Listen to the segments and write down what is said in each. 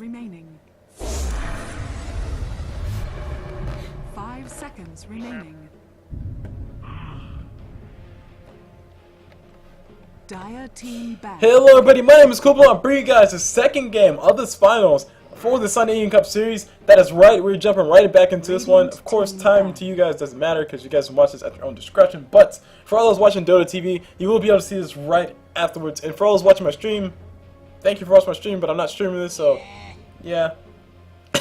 remaining. 5 seconds remaining. Dire team back. Hello everybody, my name is CulBlu. I'm bringing you guys the second game of this finals for the Sun Indian Cup series. That is right, we're jumping right back into this one. Of course, time to you guys doesn't matter because you guys can watch this at your own discretion. But for all those watching Dota TV, you will be able to see this right afterwards. And for all those watching my stream, thank you for watching my stream, but I'm not streaming this, so yeah.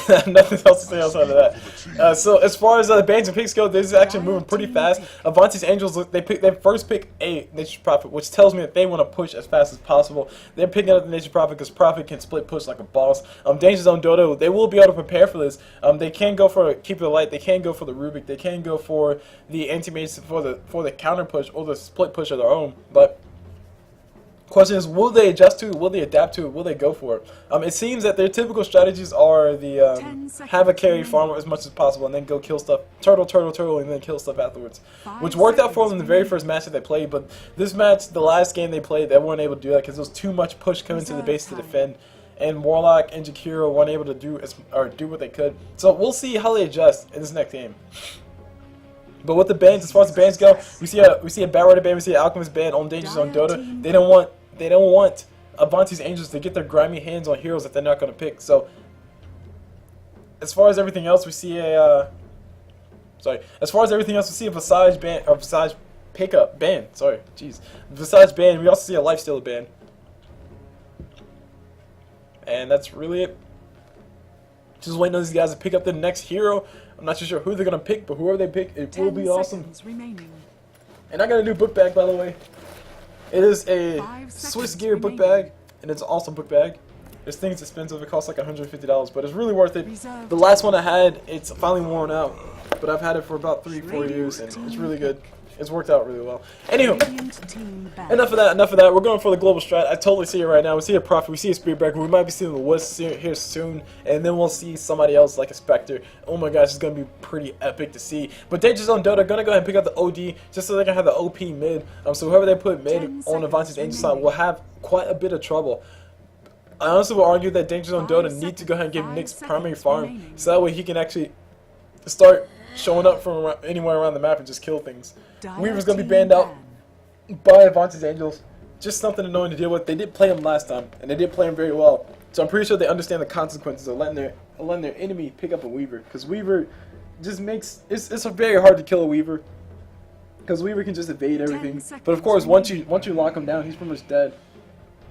Nothing else to say outside of that. So as far as the bans and picks go, this is actually moving pretty fast. Avanti's Angels, they first pick a Nature's Prophet, which tells me that they want to push as fast as possible. They're picking up the Nature's Prophet because Prophet can split push like a boss. Danger Zone Dota, they will be able to prepare for this. They can go for Keep It Light, they can go for the Rubik, they can go for the anti-mage for the counter push or the split push of their own. But question is, will they adjust to it? Will they adapt to it? Will they go for it? It seems that their typical strategies are the have a carry farm as much as possible and then go kill stuff, turtle, and then kill stuff afterwards. Which worked out for them in the very first match that they played, but this match, the last game they played, they weren't able to do that because there was too much push coming to the base to defend. And Warlock and Jakiro weren't able to do what they could. So we'll see how they adjust in this next game. But with the bans, as far as the bans go, we see a Batrider ban, we see an Alchemist ban on Danger Zone Dota. They don't want Avanti's Angels to get their grimy hands on heroes that they're not going to pick. So, as far as everything else, we see a Visage ban, or Visage pickup ban. Sorry, jeez, Visage ban. We also see a Lifestealer ban, and that's really it. Just waiting on these guys to pick up the next hero. I'm not too sure who they're going to pick, but whoever they pick, it will be awesome. And I got a new book bag, by the way. It is a Swiss Gear book bag, and it's an awesome book bag. This thing's expensive, it costs like $150, but it's really worth it. The last one I had, it's finally worn out, but I've had it for about 3-4 years, and it's really good. It's worked out really well. Anywho, enough of that. We're going for the global strat. I totally see it right now. We see a Prophet, we see a Spirit Breaker, we might be seeing the Wisp here soon, and then we'll see somebody else like a Spectre. Oh my gosh, it's going to be pretty epic to see. But Danger Zone Dota going to go ahead and pick up the OD just so they can have the OP mid. So whoever they put mid on Avanti's Angel side will have quite a bit of trouble. I honestly will argue that Danger Zone Dota need to go ahead and give Nick's primary farm so that way he can actually start showing up from anywhere around the map and just kill things. Weaver's going to be banned out by Avanti's Angels. Just something annoying to deal with. They did play him last time, and they did play him very well. So I'm pretty sure they understand the consequences of letting their enemy pick up a Weaver. Because Weaver just makes... It's very hard to kill a Weaver. Because Weaver can just evade everything. But of course, once you lock him down, he's pretty much dead.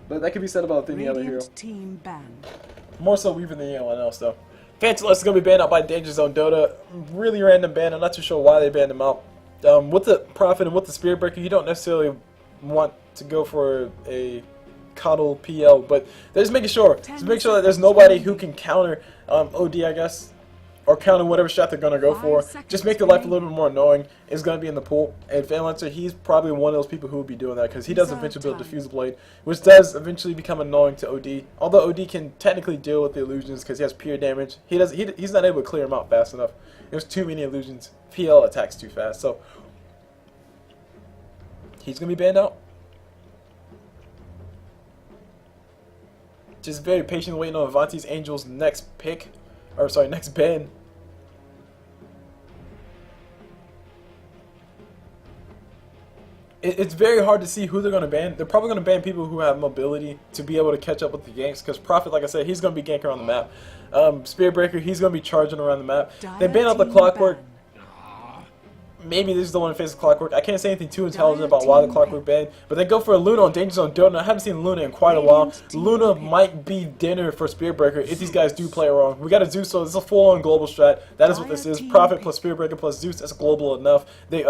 But that can be said about any other hero. More so Weaver than anyone else, though. Fantalist is going to be banned out by Danger Zone Dota. Really random ban. I'm not too sure why they banned him out. With the Prophet and with the Spirit Breaker, you don't necessarily want to go for a Coddle PL, but they're just making sure. Just make sure that there's nobody who can counter OD, I guess, or counter whatever shot they're going to go for. Just make their life a little bit more annoying. It's going to be in the pool. And Fanlancer, he's probably one of those people who will be doing that because he does eventually build Diffuse Blade, which does eventually become annoying to OD. Although OD can technically deal with the illusions because he has pure damage. He's not able to clear them out fast enough. There's too many illusions. PL attacks too fast, so he's going to be banned out. Just very patient waiting on Avanti's Angels' next pick. Or sorry, next ban. It's very hard to see who they're going to ban. They're probably going to ban people who have mobility to be able to catch up with the ganks. Because Prophet, like I said, he's going to be ganking around the map. Spirit Breaker, he's going to be charging around the map. They ban out the Clockwork. Maybe this is the one that faces Clockwork. I can't say anything too intelligent about why the Clockwork banned. But they go for a Luna on Danger Zone Dota. I haven't seen Luna in quite a while. Luna might be dinner for Spirit Breaker if these guys do play wrong. We got a Zeus, so this is a full-on global strat. That is what this is. Prophet plus Spirit Breaker plus Zeus. That's global enough. They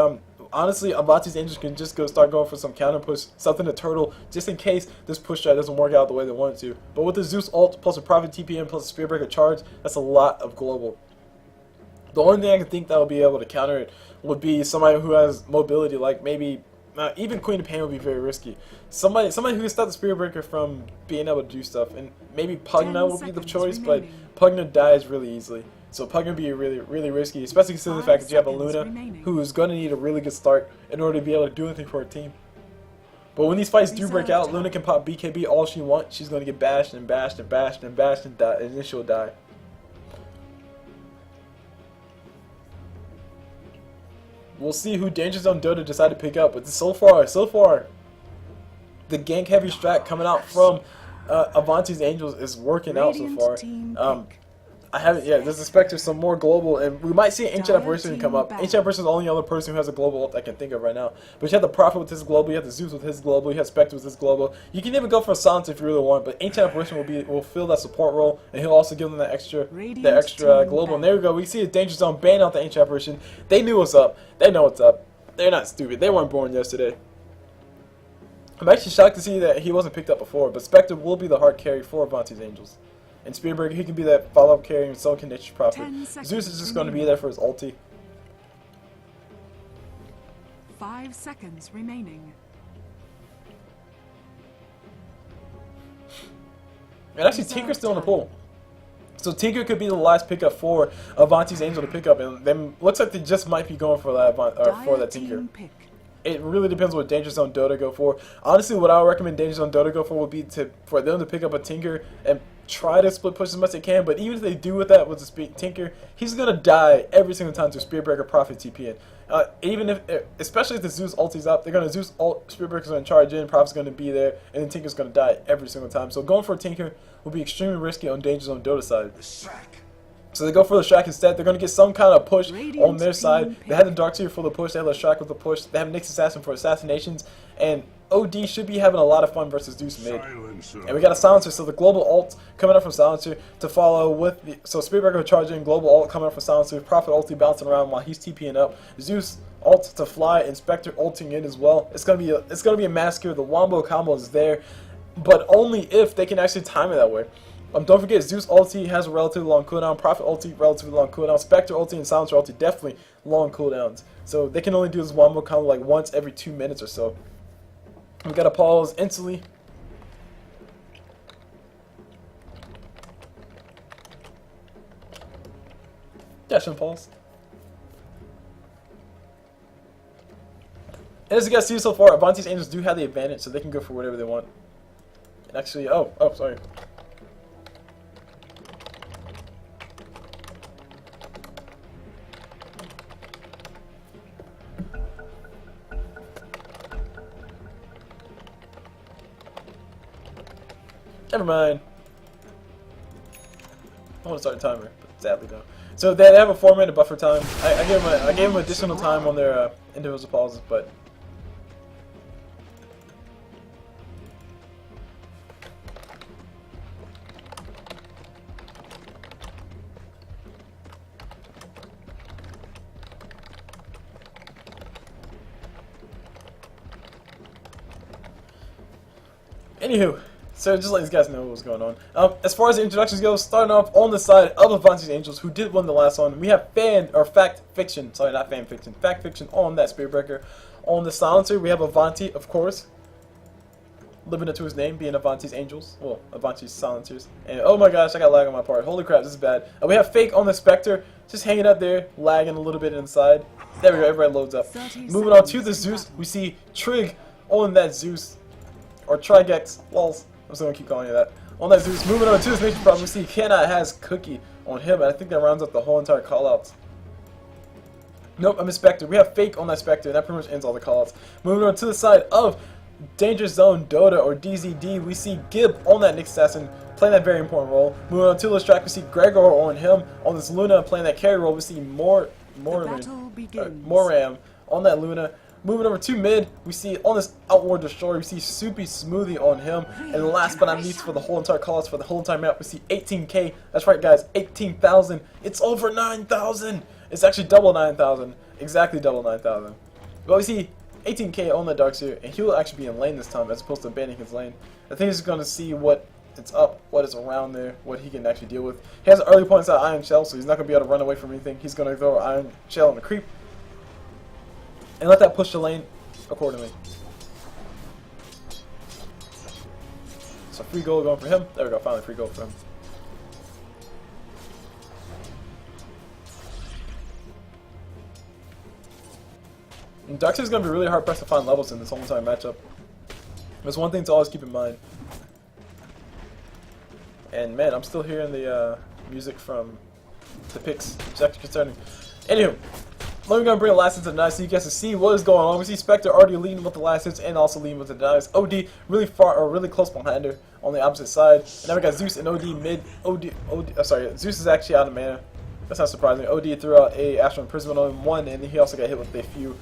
honestly, Avanti's Angels can just start going for some counter push, something to turtle, just in case this push strat doesn't work out the way they want it to. But with the Zeus ult plus a Prophet TPM plus a Spirit Breaker charge, that's a lot of global. The only thing I can think that will be able to counter it would be somebody who has mobility, like maybe even Queen of Pain would be very risky. Somebody who can stop the Spirit Breaker from being able to do stuff, and maybe Pugna will be the choice, but Pugna dies really easily. So Pugna would be really risky, especially considering the fact that you have a Luna who is going to need a really good start in order to be able to do anything for her team. But when these fights do break out, Luna can pop BKB all she wants. She's going to get bashed and bashed and bashed and bashed and die, and then she'll die. We'll see who Danger Zone Dota decide to pick up. But so far, the gank heavy strat coming out from Avanti's Angels is working out so far. I haven't yet. There's expected some more global, and we might see Ancient Apparition come up. Ancient Apparition is the only other person who has a global ult I can think of right now. But you have the Prophet with his global, you have the Zeus with his global, you have Spectre with his global. You can even go for a Silence if you really want, but Ancient Apparition will fill that support role, and he'll also give them that extra global. And there we go. We see a Danger Zone ban out the Ancient Apparition. They knew what's up. They know what's up. They're not stupid. They weren't born yesterday. I'm actually shocked to see that he wasn't picked up before, but Spectre will be the hard carry for Avanti's Angels. And Spearbreaker, he can be that follow-up carry, and so can Nature's Prophet. Zeus is just going to be there for his ulti. 5 seconds remaining. And actually, Tinker's still in the pool. So Tinker could be the last pickup for Avanti's Angel to pick up, and then looks like they just might be going for that Tinker. It really depends what Danger Zone Dota go for. Honestly, what I would recommend Danger Zone Dota go for would be for them to pick up a Tinker and try to split push as much as they can. But even if they do with that with the Tinker, he's gonna die every single time to Spearbreaker Prophet TP in. Even if, especially if the Zeus ulti's up, they're gonna Zeus ult, Spearbreaker's gonna charge in, Prophet's gonna be there, and then Tinker's gonna die every single time. So going for a Tinker will be extremely risky on Danger Zone Dota side. So they go for the Shack instead. They're going to get some kind of push on their side. They have the Darkseer for the push. They have the Shack with the push. They have Nyx Assassin for assassinations. And OD should be having a lot of fun versus Zeus mid. And we got a Silencer, so the global ult coming up from Silencer to follow with the... So Spearbreaker charging, global ult coming up from Silencer, Prophet ulti bouncing around while he's TPing up. Zeus ult to fly, and Spectre ulting in as well. It's gonna be a massacre. The Wombo combo is there, but only if they can actually time it that way. Don't forget, Zeus ulti has a relatively long cooldown, Prophet ulti relatively long cooldown, Spectre ulti and Silencer ulti definitely long cooldowns. So they can only do this Wombo combo like once every 2 minutes or so. We gotta pause instantly. Dash and pause. And as you guys see so far, Avanti's Angels do have the advantage, so they can go for whatever they want. And actually, oh, sorry. Never mind. I want to start a timer, but sadly no. So they have a 4-minute buffer time. I gave them additional time on their individual pauses, but anywho. So just let these guys know what's going on. As far as the introductions go, starting off on the side of Avanti's Angels, who did win the last one, we have fact fiction on that Spearbreaker. On the Silencer, we have Avanti, of course, living up to his name, being Avanti's Angels. Well, Avanti's Silencers. And oh my gosh, I got lag on my part. Holy crap, this is bad. We have Fake on the Spectre, just hanging up there, lagging a little bit inside. There we go, everybody loads up. Moving on to the Zeus, we see Trig on that Zeus, or Trigex, lols. I'm still gonna keep calling you that. On that Zeus, moving on to his Nature's Prophet, we see Cannot has Cookie on him, and I think that rounds up the whole entire callouts. Nope, I missed Spectre. We have Fake on that Spectre, and that pretty much ends all the callouts. Moving on to the side of Danger Zone Dota, or DZD, we see Gib on that Nyx Assassin, playing that very important role. Moving on to the track, we see Gregor on him. On this Luna, playing that carry role, we see Moram on that Luna. Moving over to mid, we see on this Outward Destroyer, we see Soupy Smoothie on him. And last but not least, for the whole entire callouts, for the whole entire map, we see 18k. That's right, guys, 18,000. It's over 9,000. It's actually double 9,000. Exactly double 9,000. But we see 18k on the Darkseer, and he will actually be in lane this time as opposed to abandoning his lane. I think he's going to see what it's up, what is around there, what he can actually deal with. He has early points at Iron Shell, so he's not going to be able to run away from anything. He's going to throw Iron Shell on the creep and let that push the lane accordingly. So free goal going for him. There we go, finally free goal for him. And Darkseer's going to be really hard pressed to find levels in this whole entire matchup. That's one thing to always keep in mind. And man, I'm still hearing the music from the picks. It's actually concerning. Anywho, let me go and bring the last hits of the night so you guys can see what is going on. We see Spectre already leading with the last hits and also leading with the denies. OD really far or really close behind her on the opposite side. And now we got Zeus and OD mid. Sorry, Zeus is actually out of mana. That's not surprising. OD threw out a Astral Imprisonment on him, one, and he also got hit with a few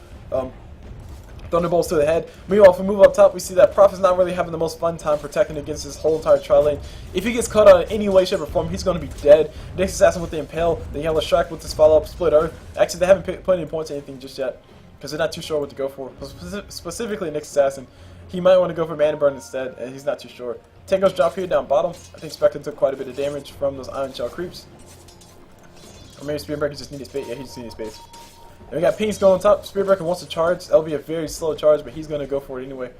Thunderbolts to the head. Meanwhile, if we move up top, we see that Prophet's not really having the most fun time protecting against his whole entire tri lane. If he gets caught out in any way, shape, or form, he's going to be dead. Next Assassin with the Impale, then Yellow Shark with his follow-up Split Earth. Actually, they haven't put any points or anything just yet, because they're not too sure what to go for. Specifically, Next Assassin, he might want to go for Mana Burn instead, and he's not too sure. Tango's drop here down bottom. I think Spectre took quite a bit of damage from those Iron Shell creeps. Or maybe Spearbreaker just needed space. Yeah, he just needed space. And we got Pinks going on top. Spearbreaker wants to charge. That'll be a very slow charge, but he's going to go for it anyway.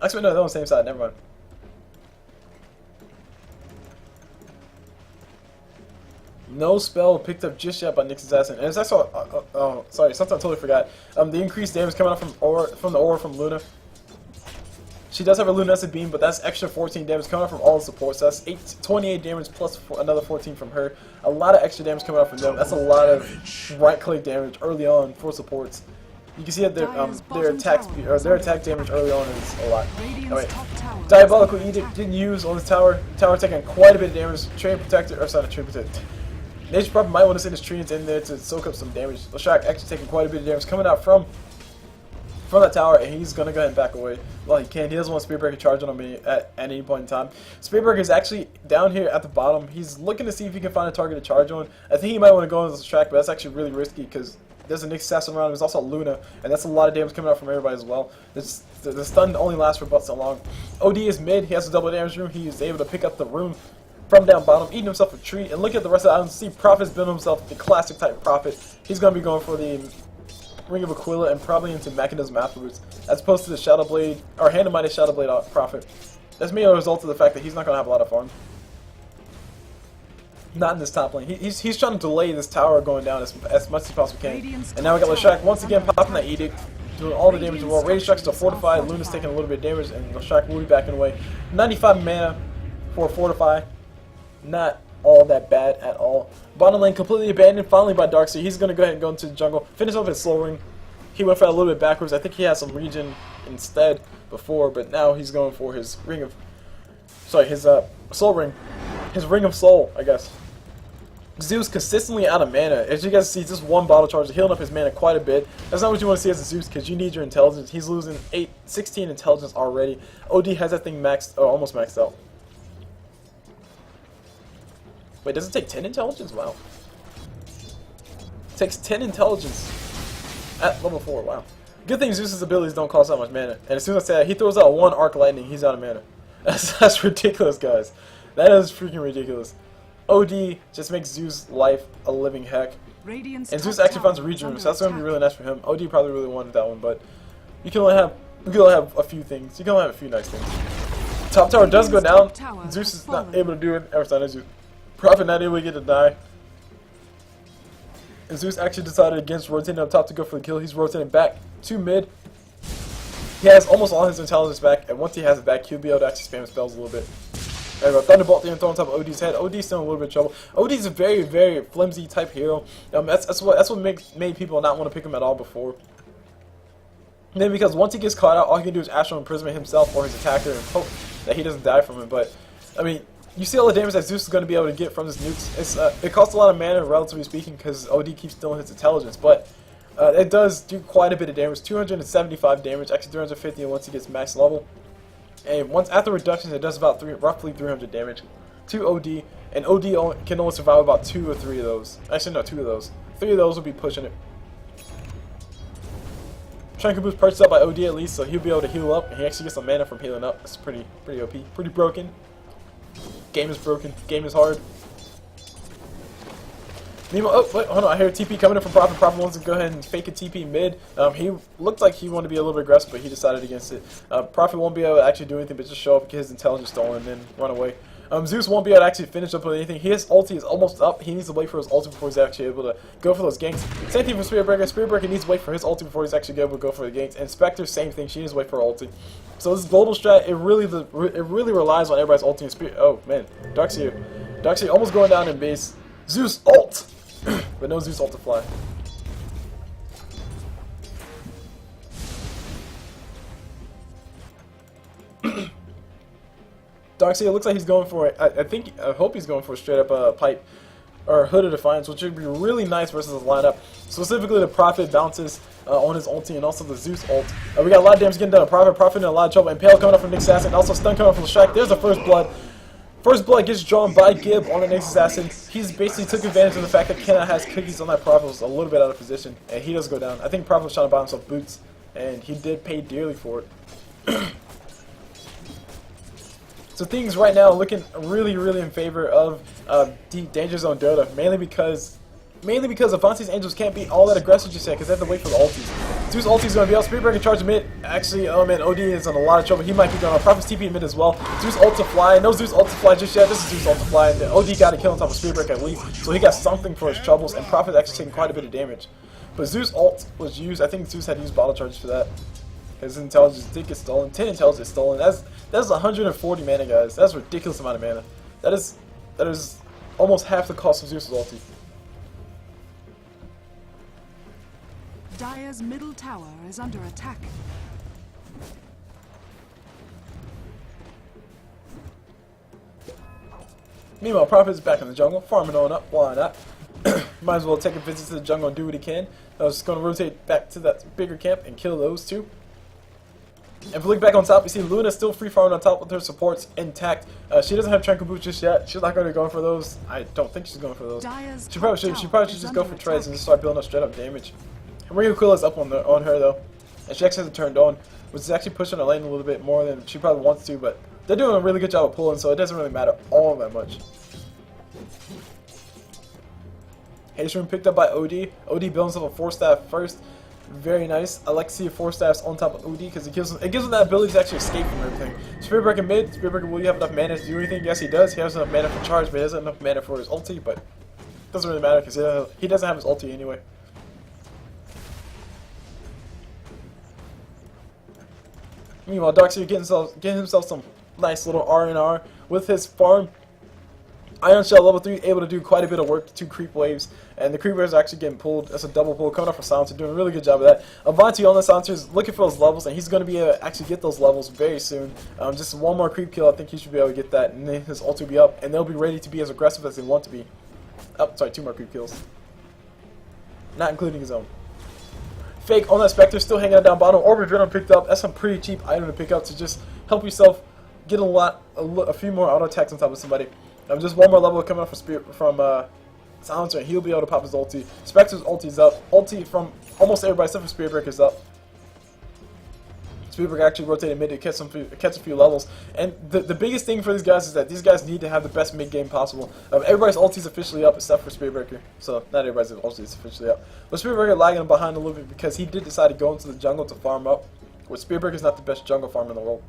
Actually, no, they're on the same side. Never mind. No spell picked up just yet by Nyx Assassin. And it's actually, sorry, something I totally forgot. The increased damage coming out from the aura from Luna. She does have a luminescent beam, but that's extra 14 damage coming out from all the supports. So that's 28 damage plus another 14 from her. A lot of extra damage coming out from them. That's a lot of right-click damage early on for supports. You can see that their attack damage early on is a lot. Anyway, Diabolical Edict didn't use on this tower. Tower taking quite a bit of damage. Train Protector, or sorry, not Train Protector. Nature Prophet might want to send his treants in there to soak up some damage. Lashak actually taking quite a bit of damage coming out from that tower, and he's going to go ahead and back away. Well, he can. He doesn't want Spearbreaker charging on me at any point in time. Spearbreaker is actually down here at the bottom. He's looking to see if he can find a target to charge on. I think he might want to go on this track, but that's actually really risky because there's a Nyx Assassin around him. There's also Luna, and that's a lot of damage coming out from everybody as well. The stun only lasts for but so long. OD is mid. He has a double damage room. He is able to pick up the room from down bottom, eating himself a tree. And look at the rest of the items. See, Prophet's building himself the classic type Prophet. He's going to be going for the Ring of Aquila and probably into Mechanism afterwards, as opposed to the Shadow Blade, or Hand-of-Mighty Shadow Blade Prophet. That's mainly a result of the fact that he's not going to have a lot of farm. Not in this top lane. He's trying to delay this tower going down as much as he possibly can. And now we got Lashak once again popping that Edict, doing all the damage in the world. Radiant Strike's still fortified, Luna's taking a little bit of damage, and Lashak will be backing away. 95 mana for Fortify. Not all that bad at all. Bottom lane completely abandoned finally by Darkseid. He's going to go ahead and go into the jungle, finish off his slow ring. He went for a little bit backwards. I think he had some regen instead before, but now he's going for his ring of, sorry, his soul ring, his ring of soul, I guess. Zeus consistently out of mana. As you guys see, just one bottle charge healing up his mana quite a bit. That's not what you want to see as a Zeus, because you need your intelligence. He's losing 16 intelligence already. OD has that thing maxed, or almost maxed out. Wait, does it take 10 intelligence? Wow. It takes 10 intelligence at level 4, wow. Good thing Zeus's abilities don't cost that much mana. And as soon as I say that, he throws out one Arc Lightning, he's out of mana. That's ridiculous, guys. That is freaking ridiculous. OD just makes Zeus' life a living heck. And Zeus actually finds a regen room, so that's going to be really nice for him. OD probably really wanted that one, but you can only have a few things. You can only have a few nice things. Top tower does go down. Zeus is not able to do it. Every time Zeus. Prophet not able to get to die. And Zeus actually decided against rotating up top to go for the kill. He's rotating back to mid. He has almost all his intelligence back, and once he has it back, he'll be able to actually spam spells a little bit. There we go. Thunderbolt there and throw on top of OD's head. OD's still in a little bit of trouble. OD's a very, very flimsy type hero. That's what made people not want to pick him at all before. And then because once he gets caught out, all he can do is Astral Imprisonment himself or his attacker and hope that he doesn't die from it. But, I mean, you see all the damage that Zeus is going to be able to get from this nukes. It costs a lot of mana, relatively speaking, because OD keeps stealing his intelligence. But it does do quite a bit of damage. 275 damage, actually 350 once he gets max level. And once after reductions, it does about roughly 300 damage to OD. And OD can only survive about 2 or 3 of those. Actually, no, 2 of those. 3 of those will be pushing it. CulBlu's purchased up by OD at least, so he'll be able to heal up. And he actually gets some mana from healing up. It's pretty OP. Pretty broken. Game is broken. Game is hard. Oh, wait, hold on. I hear a TP coming in from Prophet. Prophet wants to go ahead and fake a TP mid. He looked like he wanted to be a little bit aggressive, but he decided against it. Prophet won't be able to actually do anything but just show up, get his intelligence stolen, and then run away. Zeus won't be able to actually finish up with anything. His ulti is almost up. He needs to wait for his ulti before he's actually able to go for those ganks. Same thing for Spirit Breaker. Spirit Breaker needs to wait for his ulti before he's actually able to go for the ganks. And Spectre, same thing. She needs to wait for her ulti. So this global strat, it really relies on everybody's ulti and Spirit. Oh man, Darkseer almost going down in base. Zeus ult, but no Zeus ult to fly. Darkseer looks like he's going for it. I hope he's going for a straight up pipe or Hood of Defiance, which would be really nice versus his lineup. Specifically, the Prophet bounces on his ulti and also the Zeus ult. We got a lot of damage getting done. Prophet in a lot of trouble. Impale coming up from Nyx Assassin, and also stun coming up from Shrek. There's the first blood. First blood gets drawn by Gib on the Nyx Assassin. He's basically took advantage of the fact that Kenna has cookies on that Prophet, was a little bit out of position, and he does go down. I think Prophet was trying to buy himself boots, and he did pay dearly for it. So things right now looking really in favor of Danger Zone Dota, mainly because Avanti's Angels can't be all that aggressive just yet because they have to wait for the ultis. Zeus ulti is going to be out. Spirit Breaker charge mid. Actually, oh man, OD is in a lot of trouble. He might be going on. Prophet's TP in mid as well. Zeus ult to fly. No Zeus ult to fly just yet. This is Zeus ult to fly. And the OD got a kill on top of Spirit Breaker at least, so he got something for his troubles. And Prophet actually taking quite a bit of damage. But Zeus ult was used. I think Zeus had used bottle charges for that. His intelligence did get stolen. 10 intelligence stolen. That's 140 mana, guys. That's a ridiculous amount of mana. That is almost half the cost of Zeus's ulti. Dire's middle tower is under attack. Meanwhile, Prophet is back in the jungle, farming on up. Why not? Might as well take a visit to the jungle and do what he can. I was just going to rotate back to that bigger camp and kill those two. And if we look back on top, we see Luna still free farming on top with her supports intact. She doesn't have Tranquil Boots just yet. She's not going to go for those. I don't think she's going for those. She probably should. She probably should just go for treads and just start building up straight up damage. And Rio Quill is up on her though, and she actually hasn't turned on, which is actually pushing her lane a little bit more than she probably wants to. But they're doing a really good job of pulling, so it doesn't really matter all that much. Haishroom picked up by OD. OD builds himself a 4-staff first. Very nice. I like to see 4 staffs on top of OD because it gives him that ability to actually escape from everything. Spirit Breaker mid. Spirit Breaker, will you have enough mana to do anything? Yes, he does. He has enough mana for charge, but he doesn't have enough mana for his ulti. But it doesn't really matter because he doesn't have his ulti anyway. Meanwhile, Darkseer getting himself some nice little R&R with his farm. Iron Shell level 3, able to do quite a bit of work, 2 creep waves, and the creep waves are actually getting pulled. That's a double pull coming up for Silencer, doing a really good job of that. Avanti on the Silencer is looking for those levels, and he's going to be able to actually get those levels very soon. Just one more creep kill, I think he should be able to get that, and then his ult will be up, and they'll be ready to be as aggressive as they want to be. Oh, sorry, 2 more creep kills. Not including his own. Fake on that Spectre, still hanging out down bottom. Orb Adrenaline picked up. That's some pretty cheap item to pick up to just help yourself get a few more auto attacks on top of somebody. Just one more level coming up from Silencer, and he'll be able to pop his ulti. Spectre's ulti's up. Ulti from almost everybody except for Spirit Breaker's up. Spirit Breaker actually rotated mid to catch a few levels. And the biggest thing for these guys is that these guys need to have the best mid game possible. Everybody's ulti's officially up except for Spirit Breaker. So not everybody's ulti's officially up. But Spirit Breaker lagging behind a little bit because he did decide to go into the jungle to farm up. Where Spirit Breaker's not the best jungle farmer in the world.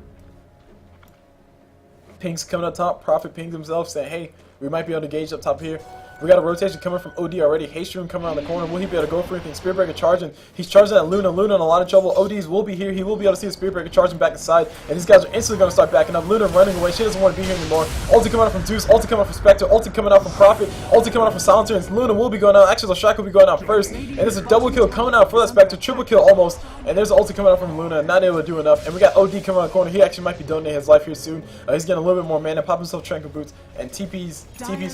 Pink's coming up top. Prophet pinged himself saying, hey, we might be able to gauge up top here. We got a rotation coming from OD already. Haishroom coming around the corner. Will he be able to go for anything? Spirit Breaker charging. He's charging at Luna. Luna in a lot of trouble. ODs will be here. He will be able to see the Spirit Breaker charging back inside. And these guys are instantly going to start backing up. Luna running away. She doesn't want to be here anymore. Ulti coming out from Zeus. Ulti coming out from Spectre. Ulti coming out from Prophet. Ulti coming out from Silencer. And Luna will be going out. Actually, the Shrek will be going out first. And there's a double kill coming out for that Spectre. Triple kill almost. And there's an ulti coming out from Luna. Not able to do enough. And we got OD coming around the corner. He actually might be donating his life here soon. He's getting a little bit more mana. Pop himself Tranquil Boots. And TP's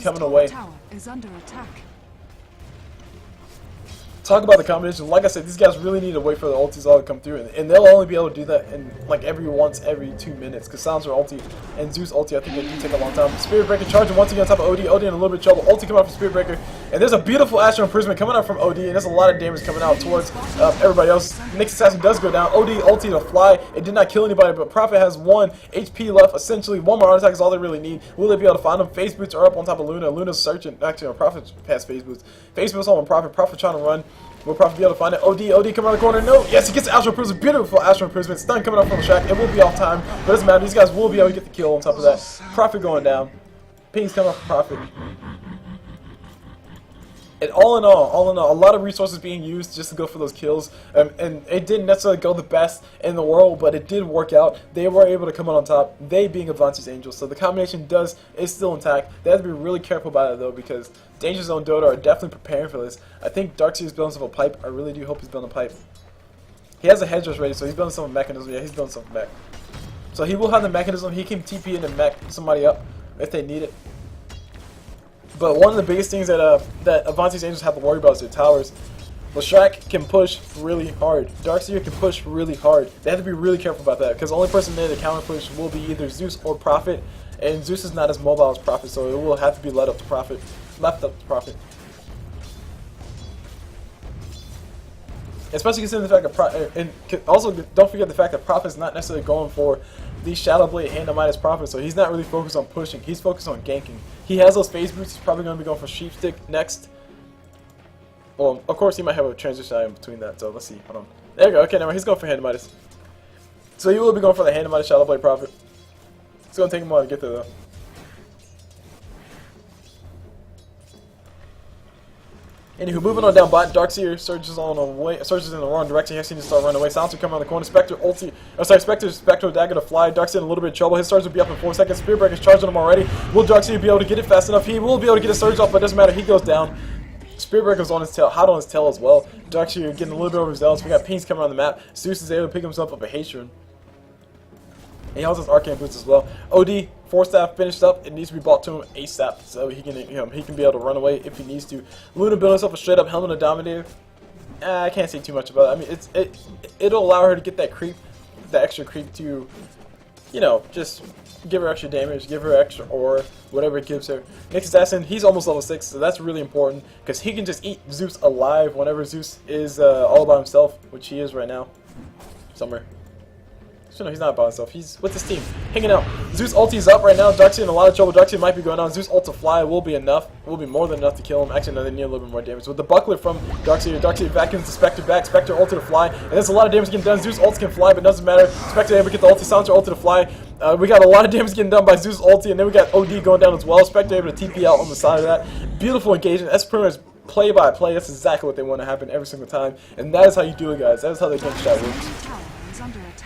coming away. Tower is under attack. Talk about the combination. Like I said, these guys really need to wait for the ultis all to come through, and they'll only be able to do that in like every 2 minutes. Because Silencer ulti and Zeus ulti, I think they do take a long time. Spirit Breaker charging once again on top of OD. OD in a little bit of trouble. Ulti coming out from Spirit Breaker, and there's a beautiful Astral Imprisonment coming out from OD, and there's a lot of damage coming out towards everybody else. Nyx Assassin does go down. OD ulti to fly. It did not kill anybody, but Prophet has 1 HP left. Essentially, 1 more auto attack is all they really need. Will they be able to find him? Phase boots are up on top of Luna. Luna's searching. Actually, Prophet has phase boots. Phase boots on Prophet. Prophet trying to run. Will Prophet be able to find it? OD coming around the corner. No! Yes, he gets the Astral Imprisonment. Beautiful Astral Imprisonment. Stun coming up from the Shack. It will be off time, but it doesn't matter. These guys will be able to get the kill on top of that. Prophet going down. Ping's coming off Prophet. And all in all, a lot of resources being used just to go for those kills. And it didn't necessarily go the best in the world, but it did work out. They were able to come out on top, they being Avanti's Angels. So the combination is still intact. They have to be really careful about it, though, because Danger Zone Dota are definitely preparing for this. I think Darkseer is building himself a pipe. I really do hope he's building a pipe. He has a hedge rush ready, so he's building some mechanism. Yeah, he's building something back. So he will have the mechanism. He can TP in and mech somebody up if they need it. But one of the biggest things that Avanti's Angels have to worry about is their towers. Leshrac can push really hard. Darkseer can push really hard. They have to be really careful about that, because the only person there to counter push will be either Zeus or Prophet, and Zeus is not as mobile as Prophet, so it will have to be left up to Prophet. Especially considering the fact that and also don't forget the fact that Prophet's not necessarily going for the Shadow Blade and the Midas Prophet, so he's not really focused on pushing. He's focused on ganking. He has those phase boots. He's probably going to be going for Sheep Stick next. Well, of course he might have a transition item between that. So let's see. Hold on. There you go. Okay, now he's going for Hand of Midas. So he will be going for the Hand of Midas Shadow Blade Prophet. It's going to take him a while to get there though. Anywho, moving on down bot, Darkseer surges in the wrong direction. He actually needs to start running away. Silencer coming around the corner. Spectral Dagger to fly. Darkseer in a little bit of trouble. His surge will be up in 4 seconds. Spearbreaker is charging him already. Will Darkseer be able to get it fast enough? He will be able to get his surge off, but it doesn't matter. He goes down. Spearbreaker's on his tail, hot on his tail as well. Darkseer getting a little bit overzealous. We got pings coming around the map. Zeus is able to pick himself up a Hatred. He also has Arcane Boots as well. OD, 4-staff finished up. It needs to be bought to him ASAP, so he can be able to run away if he needs to. Luna built himself a straight up Helmet of Dominator. I can't say too much about it. I mean, it'll allow her to get that creep, that extra creep to, just give her extra damage, give her extra aura, whatever it gives her. Next Assassin, he's almost level 6, so that's really important because he can just eat Zeus alive whenever Zeus is all by himself, which he is right now, somewhere. So no, he's not by himself. He's with his team, hanging out. Zeus ulti's up right now. Darkseer in a lot of trouble. Darkseer might be going on. Zeus ult to fly will be enough. Will be more than enough to kill him. Actually, no, they need a little bit more damage. With the buckler from Darkseer, Darkseer vacuums the Spectre back. Spectre ult to fly. And there's a lot of damage getting done. Zeus ult can fly, but it doesn't matter. Spectre able to get the ulti. Silencer ult to fly. We got a lot of damage getting done by Zeus ulti, and then we got OD going down as well. Spectre able to TP out on the side of that. Beautiful engagement. That's pretty much play by play. That's exactly what they want to happen every single time. And that is how you do it, guys. That is how the game shot works.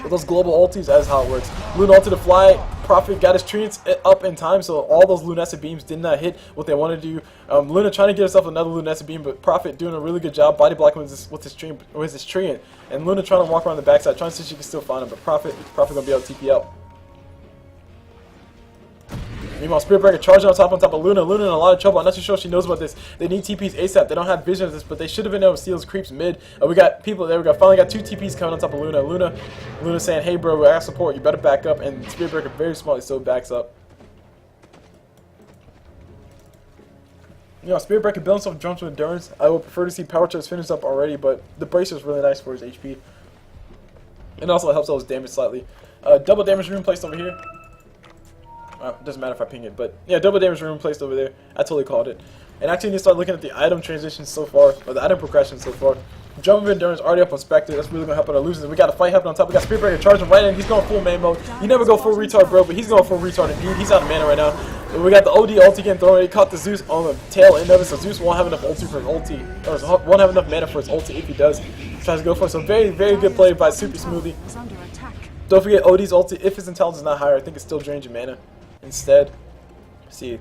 With those global ultis, that is how it works. Luna ulti to fly. Prophet got his treants up in time, so all those lunescent beams did not hit what they wanted to do. Luna trying to get herself another lunescent beam, but Prophet doing a really good job body blocking with his treant. And Luna trying to walk around the backside, trying to see if she can still find him, but Prophet gonna be able to TP out. Meanwhile, Spearbreaker charging on top of Luna. Luna in a lot of trouble. I'm not too sure if she knows about this. They need TPs ASAP. They don't have vision of this, but they should have been able to steal his creeps mid. We got people there. We got finally got 2 TPs coming on top of Luna. Luna saying, "Hey, bro, we got support. You better back up." And Spearbreaker very smartly so backs up. Spearbreaker building himself jumps with endurance. I would prefer to see Power Charge finished up already, but the bracer is really nice for his HP. And also helps out his damage slightly. Double damage rune placed over here. It doesn't matter if I ping it, but yeah, double damage rune placed over there. I totally called it. And actually, you need to start looking at the item transitions so far, or the item progression so far. Jump of Endurance already up on Spectre. That's really gonna help out our losers. We got a fight happening on top. We got Spearbreaker charging right in. He's going full main mode. You never go full retard, bro, but he's going full retard indeed. He's out of mana right now. And we got the OD ulti getting thrown. He caught the Zeus on the tail end of it, so Zeus won't have enough ulti for his ulti, or won't have enough mana for his ulti if he does. Tries to go for it. So very, very good play by Super Smoothie. Don't forget OD's ulti. If his intelligence is not higher, I think it still drains your mana. Instead, see,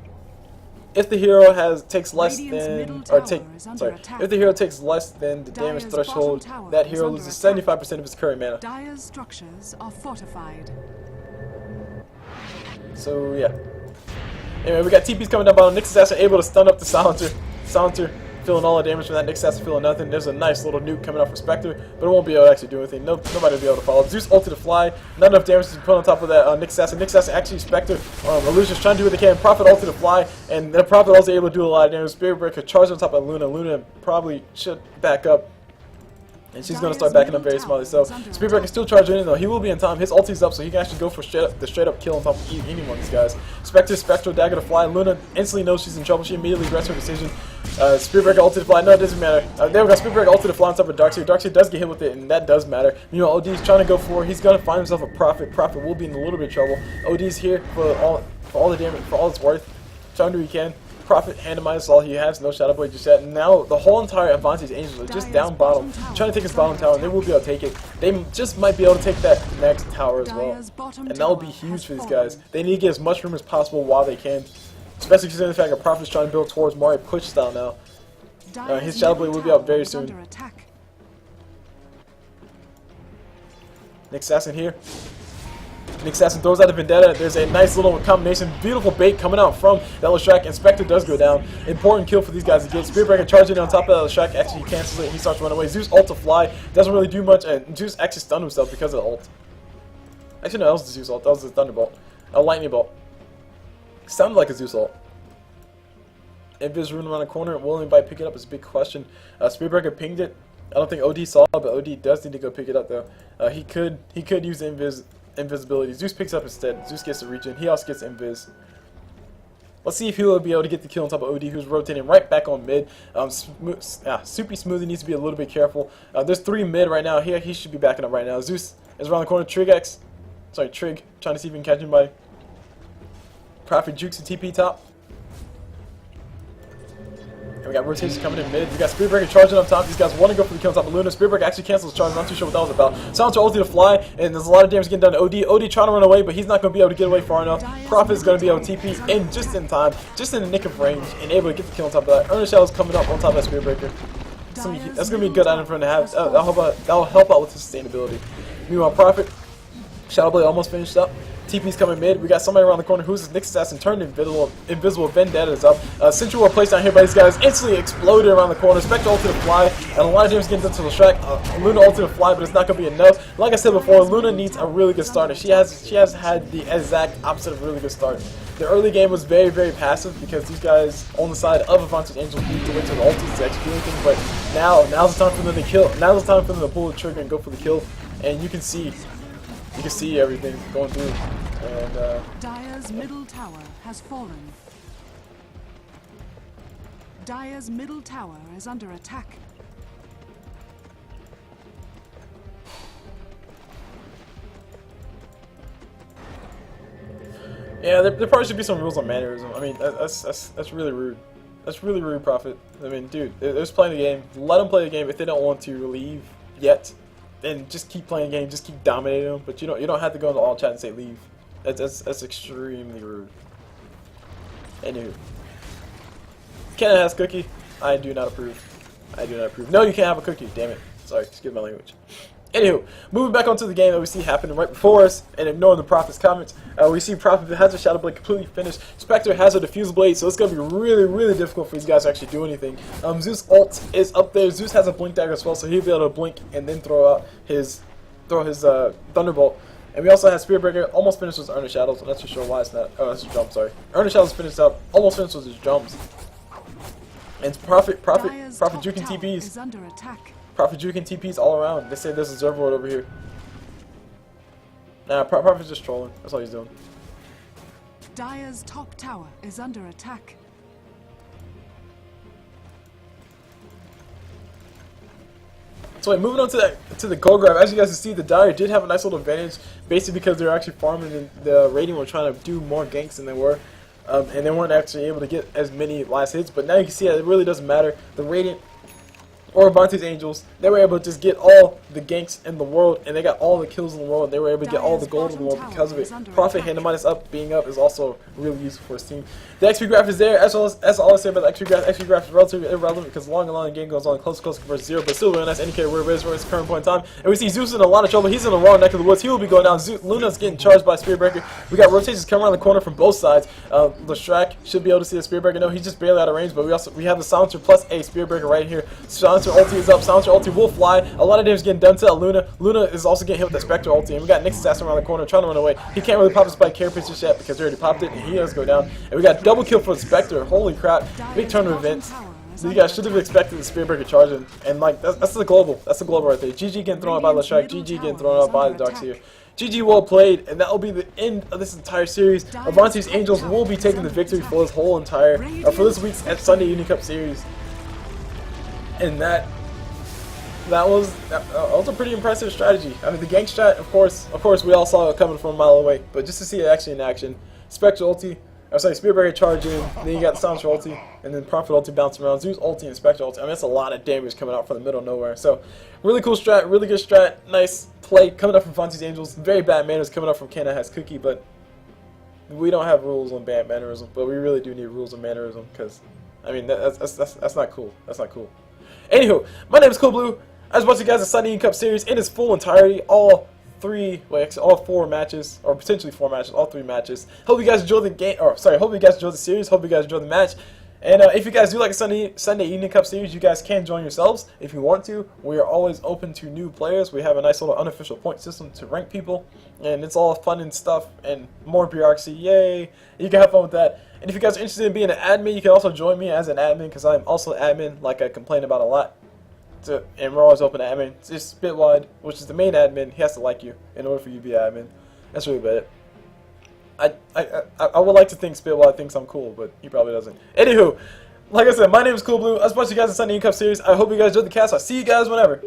if the hero takes less than if the hero takes less than the damage threshold, that hero loses 75% of his current mana. Dire's structures are fortified. So yeah. Anyway, we got TPs coming down bottom. Nyx Assassin able to stun up the Silencer. Feeling all the damage from that. Nyx Assassin feeling nothing. There's a nice little nuke coming off for Spectre, but it won't be able to actually do anything. Nobody will be able to follow. Zeus ulti to fly. Not enough damage to put on top of that Nyx Assassin. Nyx Assassin actually Spectre. Illusion's trying to do what they can. Prophet ulti to fly, and the Prophet also able to do a lot of damage. Spearbreaker charged on top of Luna. Luna probably should back up. And she's going to start backing up very smartly. So Spearbreaker still charging in though. He will be in time. His ulti's up, so he can actually go for the straight up kill on top of any one of these guys. Spectral Dagger to fly. Luna instantly knows she's in trouble. She immediately regrets her decision. Spearbreaker ulti to fly. No, it doesn't matter. There we go. Spearbreaker ulti to fly on top of Darkseer. Darkseer does get hit with it, and that does matter. OD's trying to go for. He's going to find himself a Prophet. Prophet will be in a little bit of trouble. OD's here for all the damage, for all it's worth. trying to do what he can. Prophet handed minus all he has, no Shadow Blade just yet. And now the whole entire Avanti's Angels are just down bottom, trying to take his bottom tower, and they will be able to take it. They just might be able to take that next tower as well. And that will be huge for these guys. They need to get as much room as possible while they can. Especially considering the fact that Prophet's trying to build towards Mario push style now. His Shadow Blade will be out very soon. Nick Assassin here. Nick Assassin throws out a Vendetta. There's a nice little combination. Beautiful bait coming out from that Leshrac. Inspector does go down. Important kill for these guys to get. Spearbreaker charging on top of that Leshrac. Actually, he cancels it and he starts running away. Zeus ult to fly. Doesn't really do much. And Zeus actually stunned himself because of the ult. Actually, no, that was the Zeus ult. That was the Thunderbolt. A Lightning Bolt. Sounded like a Zeus ult. Invis running around the corner. Will anybody pick it up is a big question. Spearbreaker pinged it. I don't think OD saw it, but OD does need to go pick it up though. He could use invisibility. Zeus picks up instead. Zeus gets the regen. He also gets invis. Let's see if he'll be able to get the kill on top of OD, who's rotating right back on mid. Soupy Smoothie needs to be a little bit careful. There's 3 mid right now. Here he should be backing up right now. Zeus is around the corner. Trig, trying to see if he can catch anybody. Prophet jukes the TP top. And we got rotations coming in mid. We got Spearbreaker charging up top. These guys want to go for the kill on top of Luna. Spearbreaker actually cancels charge. I'm not too sure what that was about. Silencer ulti to fly, and there's a lot of damage getting done to OD. OD trying to run away, but he's not going to be able to get away far enough. Prophet is going to be able to TP in just in time, just in the nick of range, and able to get the kill on top of that. Earner Shadow's coming up on top of that Spearbreaker. That's going to be a good item for him to have. That'll help out with his sustainability. Meanwhile, Prophet, Shadow Blade almost finished up. TP's coming mid. We got somebody around the corner who's this Nick Assassin turned invisible. Vendetta's up. Central placed down here by these guys. Instantly exploded around the corner. Spectre ult to fly. And a lot of damage getting done to Leshrac. Luna ult to fly, but it's not going to be enough. Like I said before, Luna needs a really good start. And she has had the exact opposite of a really good start. The early game was very, very passive because these guys on the side of Avanti's Angels need to wait till the ultis to execute anything. But now's the time for them to kill. Now's the time for them to pull the trigger and go for the kill. And you can see everything going through. And Dire's middle tower has fallen. Dire's middle tower is under attack. Yeah, there probably should be some rules on mannerism. I mean, that's really rude. That's really rude, Prophet. I mean, dude, they're just playing the game. Let them play the game. If they don't want to leave yet, then just keep playing the game. Just keep dominating them. But you don't have to go into all chat and say leave. That's extremely rude. Anywho, Canada has cookie. I do not approve. I do not approve. No, you can't have a cookie. Damn it. Sorry, excuse my language. Anywho, moving back onto the game that we see happening right before us, and ignoring the Prophet's comments, we see Prophet has a Shadow Blade completely finished. Spectre has a Diffuse Blade, so it's going to be really, really difficult for these guys to actually do anything. Zeus ult is up there. Zeus has a Blink Dagger as well, so he'll be able to blink and then throw his Thunderbolt. And we also have Spearbreaker almost finished with Earner Shadows. I'm not too sure why it's not. Oh, that's his jump, sorry. Earner Shadows finished up, almost finished with his jumps. And Prophet juking TPs. Prophet juking TPs all around. They say there's a Zervoid over here. Nah, Prophet's just trolling. That's all he's doing. Dire's top tower is under attack. So moving on to the gold grab, as you guys can see, the Dire did have a nice little advantage, basically because they were actually farming and the Radiant were trying to do more ganks than they were, and they weren't actually able to get as many last hits. But now you can see that it really doesn't matter. The Radiant or Avanti's Angels, they were able to just get all the ganks in the world, and they got all the kills in the world, and they were able to get all the gold in the world because of it. Prophet hand minus up, being up is also really useful for his team. The XP graph is there, as all I say about the XP graph. XP graph is relatively irrelevant because long and long the game goes on, close versus 0, but still really nice indicator where it is for its current point in time. And we see Zeus in a lot of trouble. He's in the wrong neck of the woods. He will be going down. Luna's getting charged by Spearbreaker. We got rotations coming around the corner from both sides. Leshrac should be able to see the Spearbreaker. No, he's just barely out of range, but we have the Silencer plus a Spearbreaker right here. Silencer ulti is up. Silencer ulti will fly. A lot of damage getting done to that Luna. Luna is also getting hit with that Spectre ulti, and we got Nick's assassin around the corner trying to run away. He can't really pop his spike carry pitch just yet because he already popped it, and he does go down. And we got double kill for the Spectre. Holy crap! Big turn of events. So you guys should have expected the Spearbreaker charging, and like that's the global. That's the global right there. GG getting thrown out by Leshrac. GG getting thrown out by the Darks here. GG well played, and that will be the end of this entire series. Avanti's Angels will be taking the victory for this whole entire for this week's Sunday Uni Cup series, and that was a pretty impressive strategy. I mean, the gank strat, of course, we all saw it coming from a mile away, but just to see it actually in action, Spectre ulti, I'm sorry, Spirit Breaker charge in, then you got the Silencer ulti, and then Prophet ulti bouncing around, Zeus ulti, and Spectre ulti. I mean, that's a lot of damage coming out from the middle of nowhere. So, really cool strat, really good strat, nice play coming up from Avanti's Angels. Very bad manners coming up from Kana has Cookie, but we don't have rules on bad mannerism, but we really do need rules on mannerism, because, I mean, that's not cool. That's not cool. Anywho, my name is CulBlu. I just watched you guys the Sunday Cup series in its full entirety, all 4 matches, or potentially 4 matches, all 3 matches. Hope you guys enjoyed the game, or sorry, hope you guys enjoyed the series, hope you guys enjoyed the match. And if you guys do like a Sunday Evening Cup series, you guys can join yourselves if you want to. We are always open to new players. We have a nice little unofficial point system to rank people, and it's all fun and stuff, and more bureaucracy, yay! You can have fun with that. And if you guys are interested in being an admin, you can also join me as an admin, because I'm also an admin, like I complain about a lot. And we're always open to admin. It's just Spitwide, which is the main admin. He has to like you in order for you to be an admin. That's really about it. I would like to think Spitwide thinks I'm cool, but he probably doesn't. Anywho, like I said, my name is CulBlu. I was watching you guys in Sunday Cup series. I hope you guys enjoyed the cast. I'll see you guys whenever.